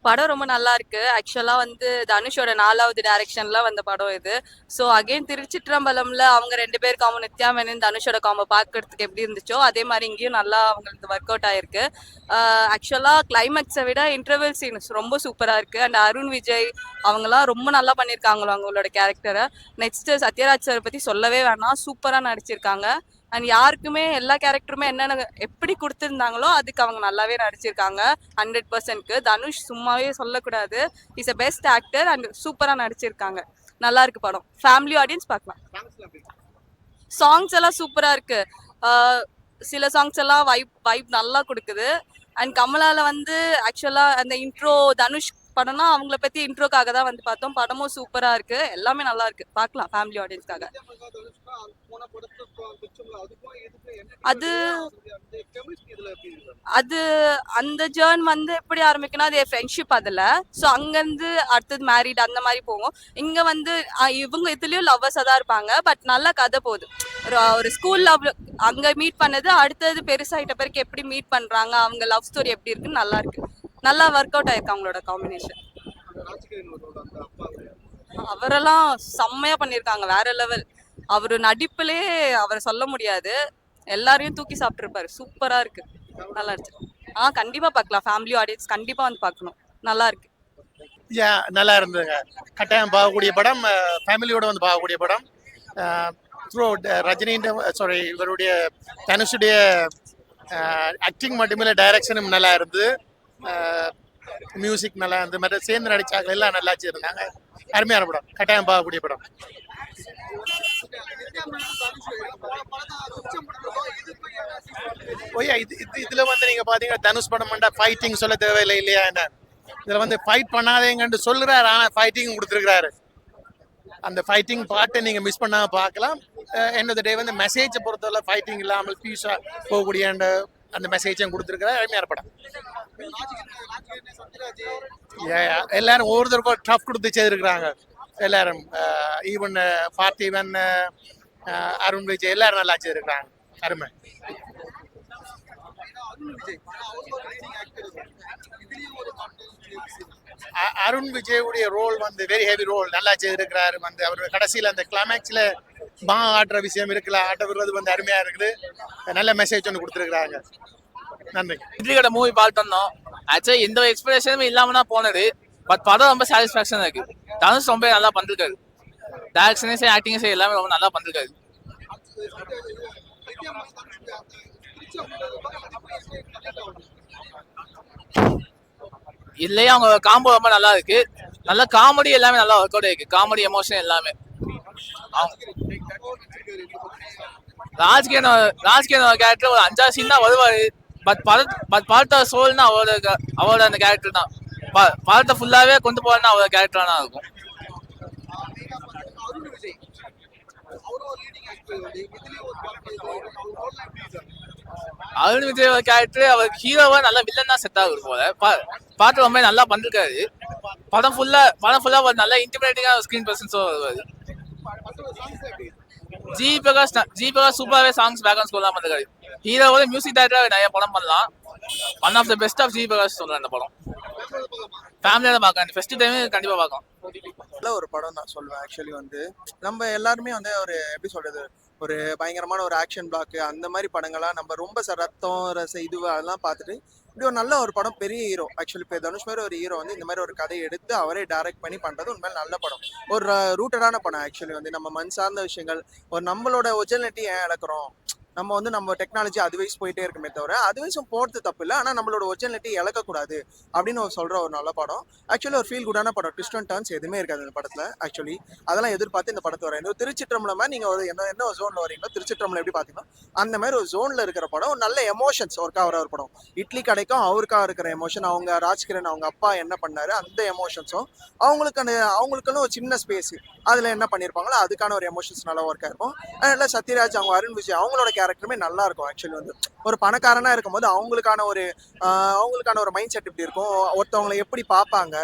படம் ரொம்ப நல்லா இருக்கு. ஆக்சுவலா வந்து தனுஷோட 4வது டைரக்ஷன்ல வந்த படம் இது. ஸோ அகைன் திருச்சிற்றம்பலம்ல அவங்க 2 பேர் காம்போ நித்யா மேனன், தனுஷோட காம்போ பார்க்கறதுக்கு எப்படி இருந்துச்சோ, அதே மாரி இங்கேயும் நல்லா அவங்களுக்கு ஒர்க் அவுட் ஆயிருக்கு. ஆக்சுவலா கிளைமேக்ஸை விட இன்டர்வல் சீன்ஸ் ரொம்ப சூப்பரா இருக்கு. அண்ட் அருண் விஜய் அவங்கலாம் ரொம்ப நல்லா பண்ணியிருக்காங்களோ அவங்களோட கேரக்டரை. நெக்ஸ்ட் சத்யராஜ் சார் பத்தி சொல்லவே வேணாம், சூப்பரா நடிச்சிருக்காங்க. அண்ட் யாருக்குமே எல்லா கேரக்டருமே என்னென்ன எப்படி கொடுத்துருந்தாங்களோ அதுக்கு அவங்க நல்லாவே நடிச்சிருக்காங்க. 100%க்கு தனுஷ் சும்மாவே சொல்லக்கூடாது. Is a best actor and சூப்பரா நடிச்சிருக்காங்க. நல்லா இருக்கு படம். ஃபேமிலி ஆடியன்ஸ் பார்க்கலாம். சாங்ஸ் எல்லாம் சூப்பரா இருக்கு. சில சாங்ஸ் எல்லாம் வைப் வைப் நல்லா கொடுக்குது. அண்ட் கமலால வந்து ஆக்சுவலா அந்த இன்ட்ரோ தனுஷ் படம்னா அவங்கள பத்தி இன்ட்ரோக்காக தான் வந்து பார்த்தோம். படமும் சூப்பரா இருக்கு. எல்லாமே நல்லா இருக்கு. பார்க்கலாம் ஃபேமிலி ஆடியன்ஸ்க்காக. அது அது அந்த ஜேர்ன் வந்து எப்படி ஆரம்பிக்கும்னா அது ஃப்ரெண்ட்ஷிப் அதுல. ஸோ அங்கேருந்து அடுத்தது மேரிட் அந்த மாதிரி போகும். இங்க வந்து இவங்க இதுலயும் லவ்வர்ஸா தான் இருப்பாங்க. பட் நல்ல கதை போகுது. ஒரு ஸ்கூல் லவ் அங்க மீட் பண்ணது அடுத்தது பெருசாயிட்ட பிறகு எப்படி மீட் பண்றாங்க, அவங்க லவ் ஸ்டோரி எப்படி இருக்குன்னு நல்லா இருக்கு. நல்லா ஒர்க் அவுட் ஆயிருக்கு அவங்களோட காம்பினேஷன். அவரெல்லாம் செம்மையா பண்ணியிருக்காங்க. வேற லெவல். அவரு நடிப்புலே அவரை சொல்ல முடியாது. எல்லாரையும் தூக்கி சாப்பிட்டுருப்பாரு. சூப்பரா இருக்கு. நல்லா இருக்கு. கண்டிப்பா பார்க்கலாம். ஃபேமிலி ஆடியன்ஸ் கண்டிப்பா வந்து பார்க்கணும். நல்லா இருக்கு. நல்லா இருந்ததுங்க. கட்டாயம் பார்க்கக்கூடிய படம், ஃபேமிலியோட வந்து பார்க்கக்கூடிய படம். த்ரூ ரஜினின்ற இவருடைய தனுஷுடைய ஆக்டிங் மட்டுமில்ல, டைரக்ஷனும் நல்லா இருந்தது. மியூசிக் நல்லா இருந்தது. மற்ற சேர்ந்து நடிச்சாங்க எல்லாம் நல்லா வச்சிருந்தாங்க. அருமையான படம். கட்டாயம் பார்க்கக்கூடிய படம். இதுல வந்து நீங்க பாத்தீங்கன்னா தனுஷ் படம் பண்ணா ஃபைட்டிங் சொல்ல தேவையில்லை இல்லையா? என்ன இதுல வந்து ஃபைட் பண்ணாதேங்கன்னு சொல்றாரு, ஆனா ஃபைட்டிங் கொடுத்துருக்காரு. அந்த ஃபைட்டிங் பாட்டை நீங்க மிஸ் பண்ணாம பார்க்கலாம். என்னோட டே வந்து மெசேஜை பொறுத்தவரை ஃபைட்டிங் இல்லாமல் பீஸா போகக்கூடிய அந்த மெசேஜும் கொடுத்துருக்காரு. அருமையான படம். எல்லாரும் ஒவ்வொருத்தருக்கும் டஃப் கொடுத்து செய்திருக்கிறாங்க. எல்லாரும் ஈவன் பார்த்திவன், அருண் விஜய் எல்லாரும் நல்லா செய்திருக்கிறாங்க. அருமை. அருண் விஜயுடைய ரோல் வந்து வெரி ஹெவி ரோல், நல்லா செய்திருக்கிறாரு. வந்து அவர் கடைசியில் அந்த கிளைமேக்ஸ்ல ஆடுற விஷயம் இருக்குல்ல, ஆட்ட விடுறது வந்து அருமையா இருக்குது. நல்ல மெசேஜ் ஒன்று கொடுத்துருக்குறாங்க. நன்றி. இட்லி கடை மூவி பார்த்துட்டு வந்தோம். ஆக்சுவலி எந்த எக்ஸ்பெக்டேஷனும் இல்லாம தான் போனது. பட் படம் ரொம்ப சாட்டிஸ்ஃபேக்ஷன் இருக்கு. தனுஷ் ரொம்ப நல்லா பண்ணிருக்காரு. டைரக்ஷனும் சரி, ஆக்டிங்கும் சரி, எல்லாமே ரொம்ப நல்லா பண்ணிருக்காரு. இல்லையா அவங்க காம்போ ரொம்ப நல்லா இருக்கு. நல்ல காமெடி எல்லாமே நல்லா ஒர்க் அவுட் இருக்கு. காமெடி, எமோஷன் எல்லாமே. ராஜ்கிரண் கேரக்டர் ஒரு 5 சீன் தான் வருவாரு. பட் படத்தோட சோல்னா அவரோட அந்த கேரக்டர் தான். படத்தை ஃபுல்லாவே கொண்டு போறதுனா அவரோட கேரக்டர் தான் இருக்கும். அருண் விஜய் கேரக்டர் அவர் ஹீரோவா நல்லா வில்லன் தான் செட் ஆகுது போல. பாட்டு ரொம்ப நல்லா பண்ணிருக்காரு. படம் ஃபுல்லா ஒரு நல்ல இன்டிமேட்டிங்கான ஸ்கிரீன் பிரசன்ஸ் வருவாரு. ஜி பிரகாஷ் சூப்பராகவே சாங்ஸ் பேக்ரவுண்ட் ஸ்கோர் தான் பண்ணிருக்காரு. ஹீரோவோட மியூசிக் டைரக்டரா நிறைய படம் பண்ணலாம். One of the best of G Prakash சொல்றேன். இந்த படம் ஃபேமிலியோட பார்க்கலாம். ஃபர்ஸ்ட் டைம் கண்டிப்பா பார்க்கலாம். நல்ல ஒரு படம் தான் சொல்லுவேன். ஆக்சுவலி வந்து நம்ம எல்லாருமே வந்து ஒரு எப்படி சொல்றது, ஒரு பயங்கரமான ஒரு ஆக்ஷன் பிளாக் அந்த மாதிரி படங்கள்லாம் நம்ம ரொம்ப ரத்தம் இது அதெல்லாம் பார்த்துட்டு இப்படி ஒரு நல்ல ஒரு படம், பெரிய ஹீரோ. ஆக்சுவலி இப்போ தனுஷ் மாதிரி ஒரு ஹீரோ வந்து இந்த மாதிரி ஒரு கதையை எடுத்து அவரே டைரக்ட் பண்ணி பண்றது உண்மையில நல்ல படம். ஒரு ரூட்டடான படம். ஆக்சுவலி வந்து நம்ம மண் சார்ந்த விஷயங்கள், ஒரு நம்மளோட ஒரிஜினாலிட்டி ஏன் இழக்கிறோம், நம்ம வந்து நம்ம டெக்னாலஜி அதுவைஸ் போயிட்டே இருக்குமே தவிர அதுவைஸும் போகிறது தப்பு இல்லை, ஆனால் நம்மளோட ஒரிஜினாலிட்டி இழக்கக்கூடாது அப்படின்னு சொல்ற ஒரு நல்ல படம். ஆக்சுவலி ஒரு ஃபீல் குடான படம். ட்விஸ்ட் அண்ட் டர்ன்ஸ் எதுவுமே இருக்காது இந்த படத்தில். ஆக்சுவலி அதெல்லாம் எதிர்பார்த்து இந்த படத்தை வரேன். திருச்சிற்றம்பலம் நீங்கள் ஒரு என்ன ஒரு ஜோனில் வரீங்களோ, திருச்சிற்றம்பலம் எப்படி பார்த்தீங்கன்னா அந்த மாதிரி ஒரு ஜோனில் இருக்கிற படம். ஒரு நல்ல எமோஷன்ஸ் ஒர்க் ஆகிற ஒரு படம். இட்லி கடைக்கும் அவருக்காக இருக்கிற எமோஷன், அவங்க ராஜ்கிரண் அவங்க அப்பா என்ன பண்ணாரு அந்த எமோஷன்ஸும், அவங்களுக்குன்னு ஒரு சின்ன ஸ்பேஸ் அதில் என்ன பண்ணியிருப்பாங்களோ அதுக்கான ஒரு எமோஷன்ஸ் நல்லா ஒர்க் ஆயிருக்கும். அதனால சத்யராஜ் அவங்க அருண் விஜய் அவங்களோட கேரக்டருமே நல்லா இருக்கும். ஆக்சுவலி வந்து ஒரு பணக்காரனா இருக்கும்போது அவங்களுக்கான ஒரு மைண்ட் செட் இப்படி இருக்கும். ஒருத்தவங்களை எப்படி பார்ப்பாங்க,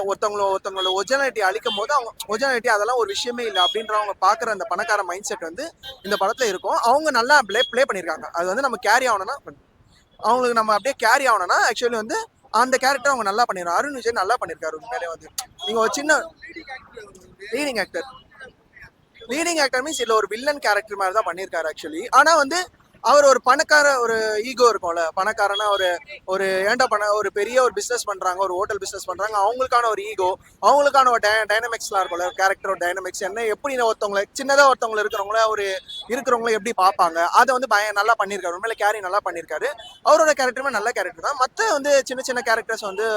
ஒருத்தவங்களோட ஒரிஜினாலிட்டி அழிக்கும் போது அவங்க ஒரிஜினாலிட்டி அதெல்லாம் ஒரு விஷயமே இல்லை அப்படின்றவங்க பார்க்குற அந்த பணக்கார மைண்ட் செட் வந்து இந்த படத்துல இருக்கும். அவங்க நல்லா ப்ளே பண்ணியிருக்காங்க. அது வந்து நம்ம கேரி ஆகணும்னா அவங்களுக்கு நம்ம அப்படியே கேரி ஆகணும்னா ஆக்சுவலி வந்து அந்த கேரக்டர் அவங்க நல்லா பண்ணிருக்காங்க. அருண் விஜய் நல்லா பண்ணிருக்காரு உண்மையிலே வந்து. நீங்க ஒரு சின்ன லீடிங் ஆக்டர் மீன்ஸ் இல்ல ஒரு வில்லன் கேரக்டர் மாதிரி தான் பண்ணியிருக்காரு ஆக்சுவலி. ஆனா வந்து அவர் ஒரு பணக்கார ஒரு ஈகோ இருக்கும்ல, பணக்காரனா ஒரு ஒரு ஏன்டா பண்ண ஒரு பெரிய ஒரு பிசினஸ் பண்றாங்க, ஒரு ஹோட்டல் பிசினஸ் பண்றாங்க, அவங்களுக்கான ஒரு ஈகோ, அவங்களுக்கான ஒரு டைனமிக்ஸ்லாம் இருக்கும்ல, கேரக்டர் டைனமிக்ஸ் என்ன எப்படி ஒருத்தவங்களை சின்னதா ஒருத்தவங்க இருக்கிறவங்கள எப்படி பார்ப்பாங்க, அதை வந்து நல்லா பண்ணியிருக்காரு உண்மையில. கேரி நல்லா பண்ணியிருக்காரு. அவரோட கேரக்டருமே நல்ல கேரக்டர் தான். மற்ற வந்து சின்ன சின்ன கேரக்டர்ஸ் வந்து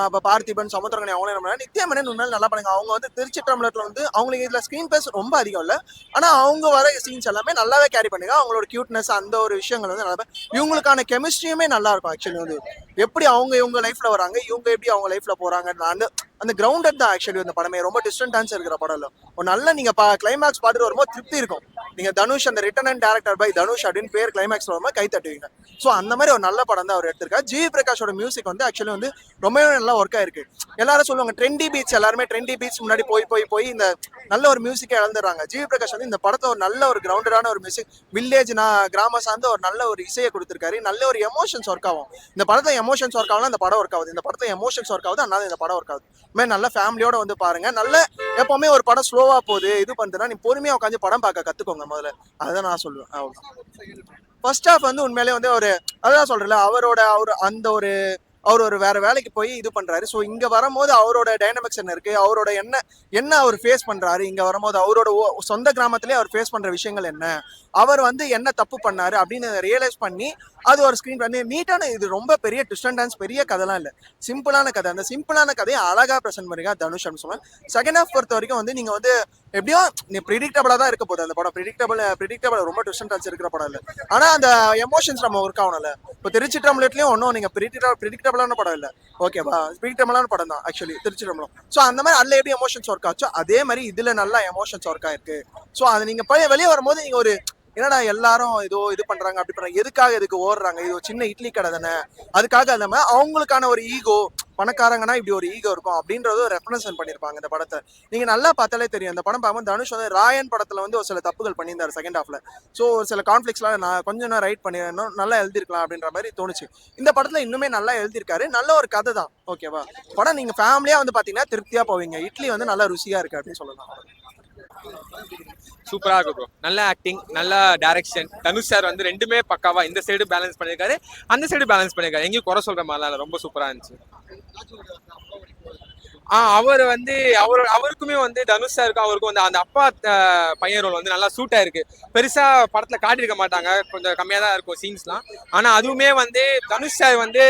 இப்போ பார்த்திபன், சமுத்திரகனி அவங்களே நம்ம நித்யா மேனன் உண்மையில நல்லா பண்ணுங்க. அவங்க வந்து திருச்சிற்றம்பலத்தில் வந்து அவங்களுக்கு இதுல ஸ்கிரீன் பேஸ் ரொம்ப அதிகம் இல்லை, ஆனா அவங்க வர சீன்ஸ் எல்லாமே நல்லாவே கேரி பண்ணுங்க. அவங்களோட கியூட்னஸ் அந்த ஒரு விஷயங்கள் வந்து நல்லா, இவங்களுக்கான கெமிஸ்ட்ரியுமே நல்லா இருக்கும் ஆக்சுவலி. வந்து எப்படி இவங்க லைஃப்ல வராங்க, இவங்க எப்படி அவங்க லைஃப்ல போறாங்க, அந்த அந்த கிரவுண்டட் தான் ஆக்சுவலி அந்த படமே. ரொம்ப டிஸ்டன்ஸ் இருக்கிற படம் இல்லை. ஒரு நல்ல நீங்க கிளைமேக்ஸ் பார்த்துட்டு வரும்போது திருப்தி இருக்கும். நீங்க தனுஷ் அந்த written and director by Dhanush அப்படின்னு பேர் கிளைமேக்ஸ் வரும்போது கை தட்டுவீங்க. ஸோ அந்த மாதிரி ஒரு நல்ல படம் தான் அவர் எடுத்திருக்காரு. ஜிவி பிரகாஷோட மியூசிக் வந்து ஆக்சுவலி வந்து ரொம்பவே நல்லா ஒர்க் ஆயிருக்கு. எல்லாரும் சொல்லுவாங்க ட்ரெண்டி பீட்ஸ், எல்லாருமே ட்ரெண்டி பீட்ஸ் முன்னாடி போய் இந்த நல்ல ஒரு மியூசிக்கை இழந்துடுறாங்க. ஜிவி பிரகாஷ் வந்து இந்த படத்தை ஒரு நல்ல ஒரு கிரவுண்டடான ஒரு மியூசிக், வில்லேஜ் கிராம சார்ந்த ஒரு நல்ல ஒரு இசையை கொடுத்திருக்காரு. நல்ல ஒரு எமோஷன்ஸ் ஒர்க் ஆகும். இந்த படத்தை எமோஷன்ஸ் ஒர்க் ஆகலாம், இந்த படம் ஒர்க் ஆகுது. இந்த படத்தை எமோஷன்ஸ் ஒர்க் ஆகுது, அதனால இந்த படம் ஒர்க் ஆகுது. நல்ல ஃபேமிலியோட வந்து பாருங்க. நல்ல எப்பவுமே ஒரு படம் ஸ்லோவா போகுது இது பண்ணுறதுனா நீ பொறுமையா உட்காந்து படம் பார்க்க கத்துக்கோங்க முதல்ல. அதுதான் நான் சொல்லுவேன். ஃபர்ஸ்ட் ஹாஃப் வந்து உண்மையிலே வந்து அதான் சொல்றேன்ல, அந்த அவர் ஒரு வேற வேலைக்கு போய் இது பண்றாரு. ஸோ இங்க வரும்போது அவரோட டைனமிக்ஸ் என்ன இருக்கு, அவரோட என்ன அவர் ஃபேஸ் பண்றாரு, இங்க வரும்போது அவரோட சொந்த கிராமத்திலே அவர் ஃபேஸ் பண்ற விஷயங்கள் என்ன, அவர் வந்து என்ன தப்பு பண்ணாரு அப்படின்னு ரியலைஸ் பண்ணி அது ஒரு ஸ்கிரீன் பண்ணி நீட்டான, இது ரொம்ப பெரிய ட்விஸ்ட் அண்ட் டான்ஸ் பெரிய கதைலாம் இல்லை, சிம்பிளான கதை. அந்த சிம்பிளான கதையை அழகா ப்ரெசென்ட் பண்ணுங்க தனுஷ் அப்படின்னு சொல்லுவேன். செகண்ட் ஹாஃப் பொறுத்த வரைக்கும் வந்து நீங்க வந்து எப்படியோ நீ ப்ரிடிக்டபிளா தான் இருக்க போகுது அந்த படம். ப்ரிடிக்டபிள் ரொம்ப ட்விஸ்ட் அண்ட் டான்ஸ் இருக்கிற படம் இல்லை, ஆனா அந்த எமோஷன்ஸ் நம்ம ஒர்க் ஆகணும்ல. இப்போ திருச்சிற்றம்பலத்துலயும் ஒன்றும் நீங்க ப்ரிடிக்டபிளான படம் இல்லை, ஓகேவா? ப்ரிடிக்டபிளான படம் தான் ஆக்சுவலி திருச்சிற்றம்பலம். ஸோ அந்த மாதிரி அதில் எப்படி எமோஷன்ஸ் ஒர்க் ஆச்சோ அதே மாதிரி இதுல நல்லா எமோஷன்ஸ் ஒர்க் ஆயிருக்கு. ஸோ அது நீங்க வெளியே வரும்போது நீங்க ஒரு என்னடா எல்லாரும் இது பண்றாங்க அப்படி பண்றாங்க, எதுக்கு ஓடுறாங்க, இது ஒரு சின்ன இட்லி கடை தானே, அதுக்காக இல்லாம அவங்களுக்கான ஒரு ஈகோ, பணக்காரங்கன்னா இப்படி ஒரு ஈகோ இருக்கும் அப்படின்றது ரெப்ரசன்ட் பண்ணிருப்பாங்க இந்த படத்தை. நீங்க நல்லா பார்த்தாலே தெரியும். இந்த படம் பார்க்கும்போது தனுஷ் வந்து ராயன் படத்துல வந்து ஒரு சில தப்புகள் பண்ணியிருந்தாரு செகண்ட் ஹாஃப்ல. ஸோ ஒரு சில கான்ஃபிளிக்ஸ்லாம் நான் கொஞ்சம் ரைட் பண்ணிடணும், நல்லா எழுதிருக்கலாம் அப்படின்ற மாதிரி தோணுச்சு. இந்த படத்துல இன்னுமே நல்லா எழுதிருக்காரு. நல்ல ஒரு கதை தான், ஓகேவா? படம் நீங்க ஃபேமிலியா வந்து பாத்தீங்கன்னா திருப்தியா போவீங்க. இட்லி வந்து நல்லா ருசியா இருக்கு அப்படின்னு சொல்லலாம். சூப்பரா இருக்கு ப்ரோ. நல்ல ஆக்டிங், நல்ல டைரக்ஷன். தனுஷ் சார் வந்து ரெண்டுமே பக்காவா இந்த சைடு பேலன்ஸ் பண்ணிருக்காரு, அந்த சைடு பேலன்ஸ் பண்ணிருக்காரு. எங்கேயும் குறை சொல்ற மாதிரிலாம் இல்லை, ரொம்ப சூப்பரா இருந்துச்சு. அவர் வந்து அவருக்குமே வந்து தனுஷ் சாருக்கும் அவருக்கும் வந்து அந்த அப்பா பையன் ரோல் வந்து நல்லா சூட்டா இருக்கு. பெருசா படத்துல காட்டியிருக்க மாட்டாங்க, கொஞ்சம் கம்மியா தான் இருக்கும் சீன்ஸ்லாம். ஆனா அதுவுமே வந்து தனுஷ் சார் வந்து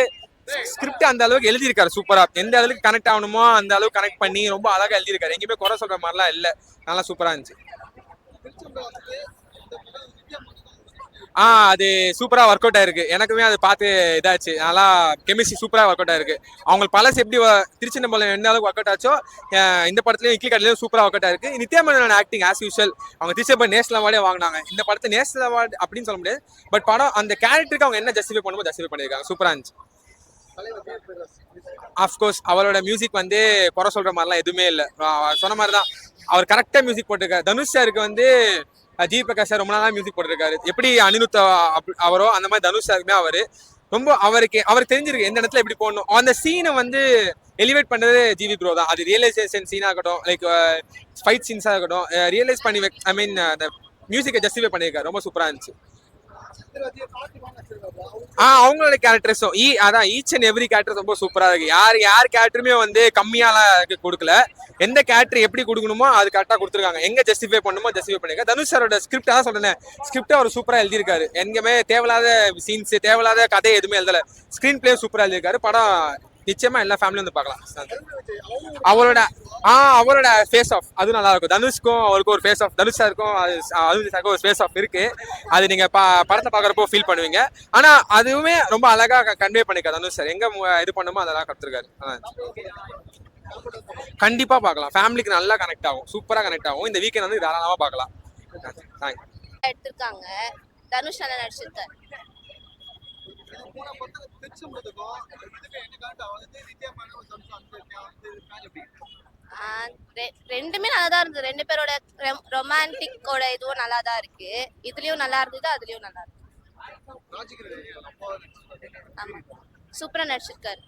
ஸ்கிரிப்ட் அந்த அளவுக்கு எழுதியிருக்காரு சூப்பரா. எந்த அளவுக்கு கனெக்ட் ஆகணுமோ அந்த அளவுக்கு கனெக்ட் பண்ணி ரொம்ப அழகா எழுதியிருக்காரு. எங்கேயுமே குறை சொல்ற மாதிரிலாம் இல்லை, நல்லா சூப்பரா இருந்துச்சு. அது சூப்பரா ஒர்க் அவுட் ஆயிருக்கு. எனக்குமே அது பார்த்து இதாச்சு, நல்லா கெமிஸ்ட்ரி சூப்பரா ஒர்க் அவுட் ஆயிருக்கு. அவங்களுக்கு பழசு எப்படி திருச்சிற்றம்பலம் என்ன அளவுக்கு ஒர்க் அவுட் ஆச்சோ இந்த படத்துலயும் இட்லி கடையிலும் சூப்பரா ஒர்க் அவுட் ஆயிருக்கு. Nithya Menon acting as usual. அவங்க திருச்சிற்றம்பலம் நேஷனல் அவார்டே வாங்கினாங்க. இந்த படத்தை நேஷனல் அவார்டு அப்படின்னு சொல்ல முடியாது, பட் படம் அந்த கேரக்டருக்கு அவங்க என்ன ஜஸ்டிஃபை பண்ணுமோ ஜஸ்டிஃபை பண்ணியிருக்காங்க. சூப்பரா இருந்துச்சு. அஃப்கோர்ஸ் அவரோட மியூசிக் வந்து குறை சொல்ற மாதிரிலாம் எதுவுமே இல்லை. சொன்ன மாதிரி தான் அவர் கரெக்டா மியூசிக் போட்டிருக்காரு. தனுஷ் சாருக்கு வந்து ஜிவி பிரகாஷ் சார் ரொம்ப நாளா மியூசிக் போட்டிருக்காரு. எப்படி அனிருத் அவரோ அந்த மாதிரி தனுஷ் சாருக்குமே ரொம்ப அவருக்கு தெரிஞ்சிருக்கு எந்த இடத்துல எப்படி போடணும். அந்த சீனை வந்து எலிவேட் பண்றது ஜிவி ப்ரோ தான். அது ரியலைசேஷன் சீனா இருக்கட்டும், லைக் ஃபைட் சீன்ஸா இருக்கட்டும், ரியலைஸ் பண்ணி ஐ மீன் அந்த மியூசிக்கை ஜஸ்டிஃபை பண்ணியிருக்காரு. ரொம்ப சூப்பரா இருந்துச்சு. அவங்களோட கேரக்டர்ஸும் அதான் ஈச் அண்ட் எவ்ரி கேரக்டர் ரொம்ப சூப்பரா இருக்கு. யார் கேரக்டருமே வந்து கம்மியாலாம் கொடுக்கல. எந்த கேரக்டர் எப்படி கொடுக்கணுமோ அது கரெக்டா கொடுத்துருக்காங்க. எங்க ஜஸ்டிஃபை பண்ணணுமோ ஜஸ்டிஃபை பண்ணிருக்காங்க. தனுஷ் சாரோட ஸ்கிரிப்ட் தான் சொல்றேன், ஸ்கிரிப்ட் அவர் சூப்பரா எழுதியிருக்காரு. எங்கேயுமே தேவையில்லாத சீன்ஸ், தேவையில்லாத கதை எதுவுமே எழுதல. ஸ்கிரீன் பிளே சூப்பரா எழுதியிருக்காரு. படம் நிச்சயமா எல்லா ஃபேமிலியும் வந்து பார்க்கலாம். அவரோட ஃபேஸ் ஆஃப் அது நல்லா இருக்கும். தனுஷ்க்கும் அவருக்கும் ஒரு ஃபேஸ் ஆஃப், தனுஷ் சாருக்கும் ஒரு ஃபேஸ் ஆஃப் இருக்கு. அது நீங்க படத்தை பார்க்குறப்போ ஃபீல் பண்ணுவீங்க. ஆனா அதுவுமே ரொம்ப அழகா கன்வே பண்ணிருக்காரு தனுஷ் சார். எங்க இது பண்ணுமோ அதெல்லாம் கத்துருக்காரு. கண்டிப்பா பார்க்கலாம். ஃபேமிலிக்கு நல்லா கனெக்ட் ஆகும், சூப்பரா கனெக்ட் ஆகும். இந்த வீக்கெண்ட் வந்து தாராளமா பார்க்கலாம். எடுத்திருக்காங்க. தனுஷ் நல்லா நடிச்சிருக்காரு. ரெண்டுமே நல்லா தான் இருந்தது. ரெண்டு பேரோட ரொமான்டிக்கோட இதுவும் நல்லா தான் இருக்கு. இதுலயும் நல்லா இருந்தது, அதுலயும் நல்லா இருக்கு. ஆமா, சூப்பரா நடிச்சிருக்காரு.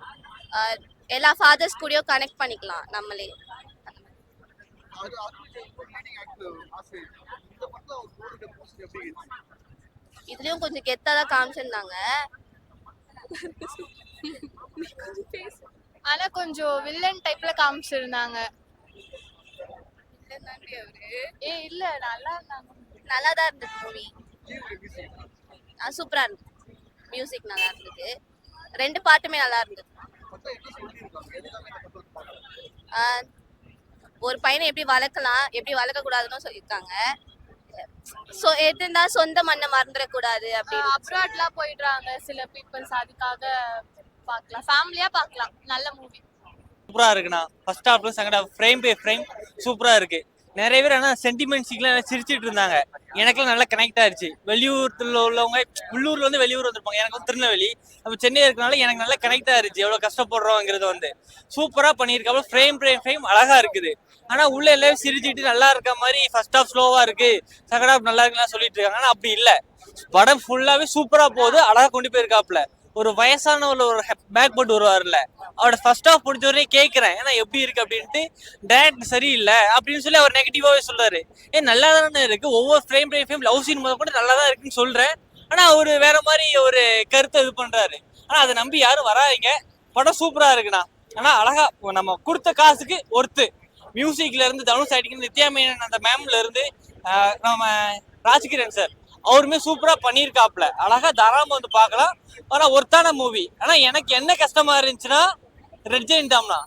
எல்லா ஃபாதர்ஸ் கூடயும் கனெக்ட் பண்ணிக்கலாம் நம்மளே. இதுலயும் கொஞ்சம் கெத்தாதான் காமிச்சிருந்தாங்க. ஆனா கொஞ்சம் வில்லன் டைப்ல காமிச்சிருந்தாங்க. இல்ல நல்லா இருந்தாங்க. நல்லாதான் இருந்தது மூவி. சூப்பரா இருந்தது. மியூசிக் நல்லா இருந்தது. 2 பாட்டுமே நல்லா இருந்தது. ஒரு பையனை எப்படி வளர்க்கலாம், எப்படி வளர்க்க கூடாதுன்னு சொல்லியிருக்காங்க. சோ எதுனா சொந்த மண்ணை மறந்துடக்கூடாது அப்படின்னு. அப்ராட்லாம் போயிடுறாங்க சில பீப்புள்ஸ், அதுக்காக பார்க்கலாம், ஃபேமிலியா பார்க்கலாம். நல்ல மூவி. சூப்பரா இருக்குண்ணா. ஃபர்ஸ்ட் ஹாஃப்ல second half frame by frame சூப்பரா இருக்கு. நிறைய பேர் ஆனால் சென்டிமெண்ட்ஸுக்குலாம் சிரிச்சிட்டு இருந்தாங்க. எனக்குலாம் நல்லா கனெக்ட் ஆயிடுச்சு. வெளியூர்ல உள்ளவங்க உள்ளூர்ல வந்து வெளியூர் வந்திருப்பாங்க. எனக்கு வந்து திருநெல்வேலி, நம்ம சென்னை இருக்கனால எனக்கு நல்லா கனெக்ட் ஆயிருச்சு. எவ்வளவு கஷ்டப்படுறோங்கிறது வந்து சூப்பரா பண்ணியிருக்காங்க. ஃப்ரேம் பை ஃப்ரேம் அழகா இருக்குது. ஆனா உள்ள எல்லாரும் சிரிச்சிட்டு நல்லா இருக்க மாதிரி ஃபர்ஸ்ட் ஹாஃப் ஸ்லோவா இருக்கு, செகண்ட் ஹாஃப் நல்லா இருக்குன்னு சொல்லிட்டு இருக்காங்க. ஆனா அப்படி இல்ல, படம் ஃபுல்லாவே சூப்பரா போகுது. அழகா கொண்டு போயிருக்காப்ல. ஒரு வயசான ஒரு பேக் போட்டு வருவார்ல, அவரோட ஃபர்ஸ்ட் ஹாஃப் முடிஞ்ச வரையும் கேட்கிறேன் ஏன்னா எப்படி இருக்கு அப்படின்ட்டு. டைரக்ட் சரியில்லை அப்படின்னு சொல்லி அவர் நெகட்டிவாவே சொல்றாரு. நல்லா தானே இருக்கு, ஒவ்வொரு frame by frame love scene முதல் கூட நல்லா தான் இருக்குன்னு சொல்றேன். ஆனா அவரு வேற மாதிரி ஒரு கருத்தை இது பண்றாரு. ஆனா அதை நம்பி யாரும் வராதிங்க. படம் சூப்பரா இருக்குண்ணா. ஆனா அழகா நம்ம கொடுத்த காசுக்கு ஒர்த்து. மியூசிக்ல இருந்து தனுஷ் ஆக்டிங், நித்யா மேனன் அந்த மேம்ல இருந்து நம்ம ராஜ்கிரண் சார் அவருமே சூப்பரா பண்ணியிருக்காப்ல. அழகா தாராளமா வந்து பார்க்கலாம். ஆனா ஒர்த்தான மூவி. ஆனா எனக்கு என்ன கஷ்டமா இருந்துச்சுன்னா ரெட் ஜெயின் தாம்னா.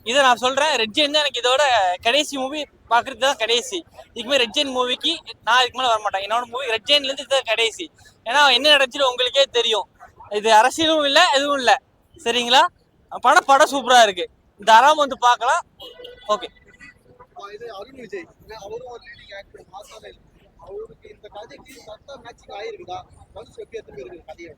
இதை நான் சொல்றேன், ரெட் ஜெயின் தான் எனக்கு இதோட கடைசி மூவி பாக்குறது தான் கடைசி. இதுக்குமே ரெட் ஜெயின் மூவிக்கு நான் இதுக்கு மேலே வரமாட்டேன். என்னோட மூவி ரெட் ஜெயின்ல இருந்து இதுதான் கடைசி. ஏன்னா என்ன நடந்துச்சு உங்களுக்கே தெரியும். இது அரசியலும் இல்லை, எதுவும் இல்லை, சரிங்களா? படம் சூப்பரா இருக்கு. தாராளமா வந்து பார்க்கலாம். ஓகே. அருண் விஜய் அவரும் ஒரு லீடிங் ஆக்டர், மாசான அவருக்கு இந்த கதைக்கு கரெக்டா மேட்சிங் ஆயிருக்குதா? மனசு எப்படி எடுத்து போயிருக்கு கதையை?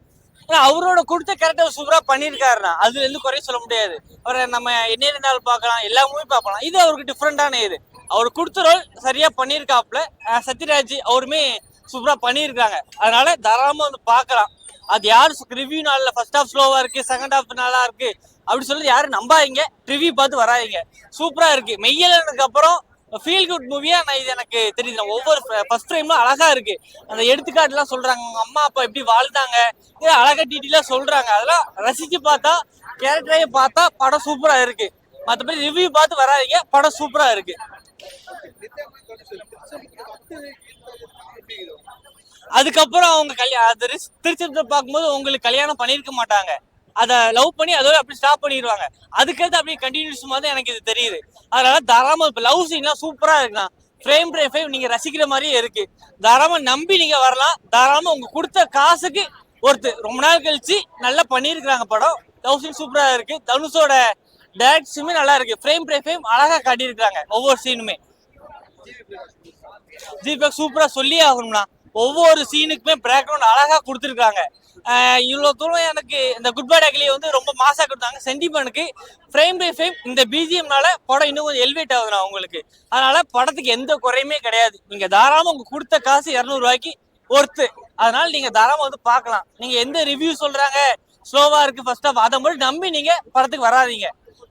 அவரோட கொடுத்த கேரக்டர் சூப்பரா பண்ணியிருக்காருண்ணா. அதுல இருந்து குறைய சொல்ல முடியாது. அவரை நம்ம என்ன இருந்தாலும் பார்க்கலாம், எல்லா மூவி பார்க்கலாம். இது அவருக்கு டிஃப்ரெண்டான இது. அவர் கொடுத்த ரோல் சரியா பண்ணியிருக்காப்ல. சத்யராஜ் அவருமே சூப்பரா பண்ணியிருக்காங்க. அதனால தாராளமா வந்து பார்க்கலாம். அது யாரு ரிவ்யூ நாள்ல ஃபர்ஸ்ட் ஹாஃப் ஸ்லோவா இருக்கு, செகண்ட் ஹாஃப் நல்லா இருக்கு அப்படி சொல்லி யாரும் நம்பாதீங்க. ரிவ்யூ பார்த்து வராதிங்க. சூப்பரா இருக்கு. மெய்யலனுக்கு அப்புறம் ஃபீல் குட் மூவியா நான் இது எனக்கு தெரியுது. ஒவ்வொரு ஃபர்ஸ்ட் டைம்ல அழகா இருக்கு. அந்த எடுத்துக்காட்டு எல்லாம் சொல்றாங்க, அவங்க அம்மா அப்பா எப்படி வாழ்ந்தாங்க, அழகா டீட்டெயிலா சொல்றாங்க. அதெல்லாம் ரசிச்சு பார்த்தா, கேரக்டரையே பார்த்தா படம் சூப்பரா இருக்கு. மற்றபடி ரிவ்யூ பார்த்து வராதிங்க. படம் சூப்பரா இருக்கு. அதுக்கப்புறம் அவங்க திருச்செந்தூர் பார்க்கும்போது உங்களுக்கு கல்யாணம் பண்ணிருக்க மாட்டாங்க. அதை லவ் பண்ணி அதோட அப்படி ஸ்டாப் பண்ணிடுவாங்க. அதுக்கடுத்து அப்படியே கண்டினியூஸ் மாதிரி எனக்கு இது தெரியுது. அதனால தாராளமா இப்போ லவ் சீன்லாம் சூப்பரா இருக்குண்ணா. ஃப்ரேம் பை ஃப்ரேம் நீங்க ரசிக்கிற மாதிரியே இருக்கு. தாராளமா நம்பி நீங்க வரலாம். தாராளமா உங்க கொடுத்த காசுக்கு ஒருத்தர் ரொம்ப நாள் கழிச்சு நல்லா பண்ணியிருக்கிறாங்க. படம் லவ் சீன் சூப்பரா இருக்கு. தனுஷோட டைரக்ஷனுமே நல்லா இருக்கு. ஃப்ரேம் பை ஃப்ரேம் அழகா காட்டியிருக்காங்க ஒவ்வொரு சீனுமே. தீபக் சூப்பரா சொல்லி ஆகணும்னா, ஒவ்வொரு சீனுக்குமே பேக்ரவுண்ட் அழகா கொடுத்துருக்காங்க. இவ்வளவு தூரம் எனக்கு இந்த குட் பை டக்லி வந்து ரொம்ப மாசா கொடுத்தாங்க. சென்டிமெண்ட்டுக்கு ஃப்ரேம் பை ஃப்ரேம் இந்த பிஜிஎம்னால படம் இன்னும் கொஞ்சம் எலிவேட் ஆகுதுண்ணா உங்களுக்கு. அதனால படத்துக்கு எந்த குறையுமே கிடையாது. நீங்க தாராளமா உங்க கொடுத்த காசு 200 ரூபாய்க்கு ஒர்த்து. அதனால நீங்க தாராளமா வந்து பார்க்கலாம். நீங்க எந்த ரிவ்யூ சொல்றாங்க ஸ்லோவா இருக்கு ஃபர்ஸ்ட் ஆஃப், அதை மட்டும் நம்பி நீங்க படத்துக்கு வராதீங்க.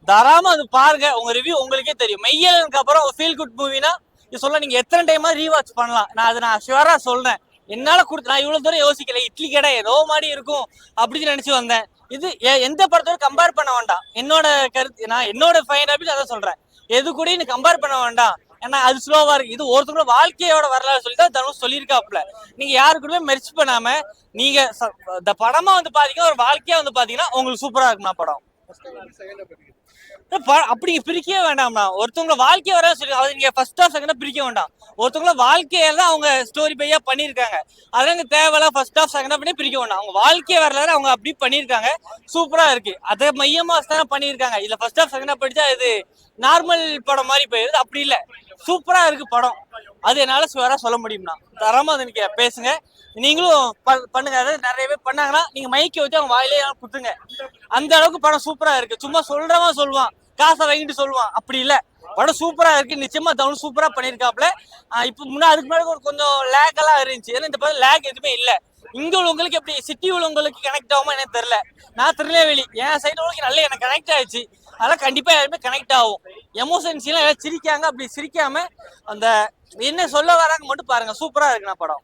தாராளமா வந்து பாருங்க. உங்க ரிவ்யூ உங்களுக்கே தெரியும். மெய்யலுக்கு அப்புறம் ஃபீல் குட் மூவினா சொல்ல நீங்க எத்தனை டைமா ரீவாட்ச் பண்ணலாம். நான் ஷுவரா சொல்றேன். என்னால நான் இவ்வளவு தூரம் யோசிக்கல. இட்லி கடை ஏதோ மாதிரி இருக்கும் அப்படின்னு நினைச்சு வந்தேன். இது எந்த படத்தோட கம்பேர் பண்ண வேண்டாம். என்னோட கருத்து, நான் என்னோட ஃபைன் அப்படின்னு அதான் சொல்றேன். எது கூட நீ கம்பேர் பண்ண வேண்டாம். ஏன்னா அது ஸ்லோவா இருக்கு. இது ஒருத்தரோட வாழ்க்கையோட வரலாறு சொல்லி தான் தனுஷ் சொல்லியிருக்காப்புல. நீங்க யாரு கூடவே மெர்ச் பண்ணாம நீங்க இந்த படமா வந்து பாத்தீங்கன்னா ஒரு வாழ்க்கையா வந்து பாத்தீங்கன்னா உங்களுக்கு சூப்பரா இருக்குமா படம். அப்படி பிரிக்கவே வேண்டாம்னா. ஒருத்தவங்க வாழ்க்கைய வர சொல்லி அதை நீங்க ஃபர்ஸ்ட் ஹாஃப் செகண்ட் பிரிக்க வேண்டாம். ஒருத்தவங்கள வாழ்க்கையில தான் அவங்க ஸ்டோரி பையா பண்ணியிருக்காங்க. அதெல்லாம் தேவையில்ல ஃபர்ஸ்ட் ஹாஃப் செகண்ட் ஹாஃப் பிரிக்க வேண்டாம். அவங்க வாழ்க்கைய வரலாறு அவங்க அப்படி பண்ணியிருக்காங்க. சூப்பரா இருக்கு. அதை மையமா தானே பண்ணியிருக்காங்க. இதுல ஃபர்ஸ்ட் ஹாஃப் செகண்ட் ஹாஃப் படிச்சா இது நார்மல் படம் மாதிரி போயிருது. அப்படி இல்லை, சூப்பரா இருக்கு படம். அது என்னால சுவரா சொல்ல முடியும்னா. தரமா அதை நீங்க பேசுங்க. நீங்களும் பண்ணுங்க. அதாவது நிறைய பேர் பண்ணாங்கன்னா நீங்க மைக்கை வச்சு அவங்க வாயிலே குத்துங்க. அந்த அளவுக்கு படம் சூப்பரா இருக்கு. சும்மா சொல்றவன் சொல்லுவான், காசை வாங்கிட்டு சொல்லுவான், அப்படி இல்ல. படம் சூப்பரா இருக்கு. நிச்சயமா தனுஷ் சூப்பரா பண்ணிருக்காப்ல. இப்ப அதுக்கு முன்னாடி கொஞ்சம் லேக் எல்லாம் இருந்துச்சு. ஏன்னா இந்த படம் லேக் எதுவுமே இல்ல. இங்க உள்ளவங்களுக்கு எப்படி சிட்டி உள்ளவங்களுக்கு கனெக்ட் ஆகுமா எனக்கு தெரியல. நான் திருநெல்வேலி, என் சைடு உள்ளவங்களுக்கு நல்ல எனக்கு கனெக்ட் ஆயிடுச்சு. அதெல்லாம் கண்டிப்பா எல்லாருமே கனெக்ட் ஆகும். எமோஷன்ஸ் எல்லாம் சிரிக்காங்க, அப்படி சிரிக்காம அந்த என்ன சொல்ல வராங்க மட்டும் பாருங்க, சூப்பரா இருக்குண்ணா படம்.